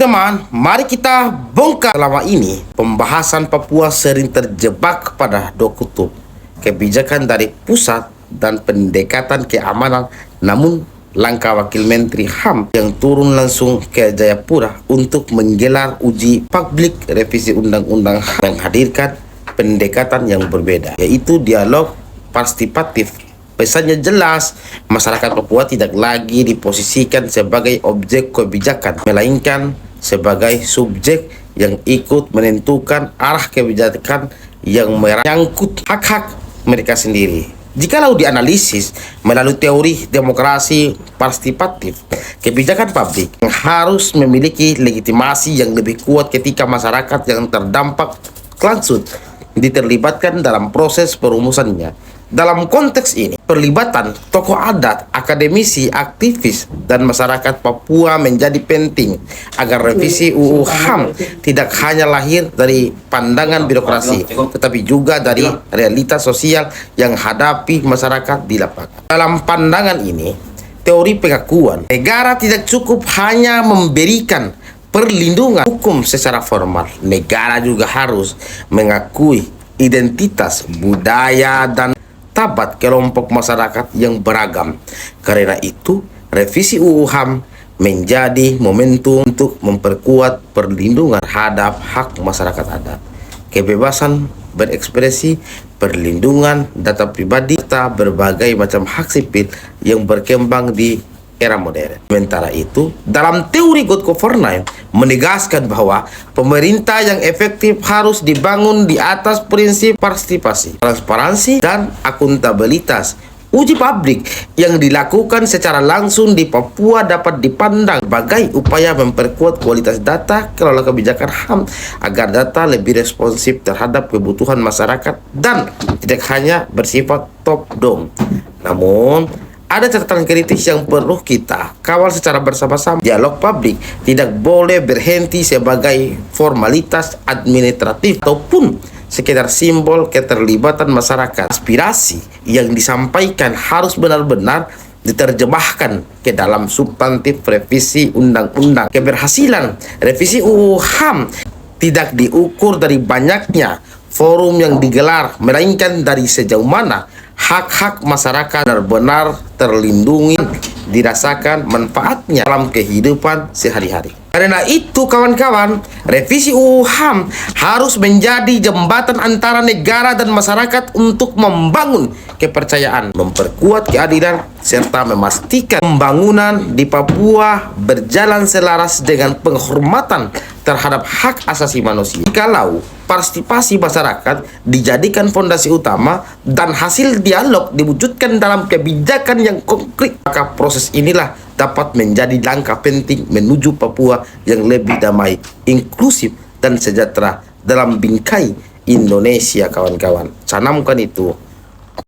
teman-teman, mari kita bongkar. Selama ini, pembahasan Papua sering terjebak pada dua kutub, kebijakan dari pusat dan pendekatan keamanan. Namun, langkah Wakil Menteri HAM yang turun langsung ke Jayapura untuk menggelar uji publik revisi undang-undang menghadirkan pendekatan yang berbeda, yaitu dialog partisipatif. Pesannya jelas, masyarakat Papua tidak lagi diposisikan sebagai objek kebijakan, melainkan sebagai subjek yang ikut menentukan arah kebijakan yang menyangkut hak-hak mereka sendiri. Jikalau dianalisis melalui teori demokrasi partisipatif, kebijakan publik harus memiliki legitimasi yang lebih kuat ketika masyarakat yang terdampak langsung diterlibatkan dalam proses perumusannya. Dalam konteks ini, perlibatan tokoh adat, akademisi, aktivis, dan masyarakat Papua menjadi penting agar revisi UU HAM tidak hanya lahir dari pandangan birokrasi, tetapi juga dari realitas sosial yang hadapi masyarakat di lapangan. Dalam pandangan ini, teori pengakuan negara tidak cukup hanya memberikan perlindungan hukum secara formal. Negara juga harus mengakui identitas, budaya, dan tabat kelompok masyarakat yang beragam. Karena itu, revisi UU HAM menjadi momentum untuk memperkuat perlindungan terhadap hak masyarakat adat, kebebasan berekspresi, perlindungan data pribadi, serta berbagai macam hak sipil yang berkembang di era modern. Sementara itu, dalam teori good governance menegaskan bahwa pemerintah yang efektif harus dibangun di atas prinsip partisipasi, transparansi, dan akuntabilitas. Uji publik yang dilakukan secara langsung di Papua dapat dipandang sebagai upaya memperkuat kualitas data kelola kebijakan HAM agar data lebih responsif terhadap kebutuhan masyarakat dan tidak hanya bersifat top down. Namun, ada catatan kritis yang perlu kita kawal secara bersama-sama. Dialog publik tidak boleh berhenti sebagai formalitas administratif ataupun sekedar simbol keterlibatan masyarakat. Aspirasi yang disampaikan harus benar-benar diterjemahkan ke dalam substantif revisi undang-undang. Keberhasilan revisi UU HAM tidak diukur dari banyaknya forum yang digelar, melainkan dari sejauh mana hak-hak masyarakat benar-benar terlindungi, dirasakan manfaatnya dalam kehidupan sehari-hari. Karena itu, kawan-kawan, revisi UU HAM harus menjadi jembatan antara negara dan masyarakat untuk membangun kepercayaan, memperkuat keadilan, serta memastikan pembangunan di Papua berjalan selaras dengan penghormatan terhadap hak asasi manusia. Kalau partisipasi masyarakat dijadikan fondasi utama dan hasil dialog diwujudkan dalam kebijakan yang konkret, maka proses inilah dapat menjadi langkah penting menuju Papua yang lebih damai, inklusif, dan sejahtera dalam bingkai Indonesia, kawan-kawan. Canamkan itu.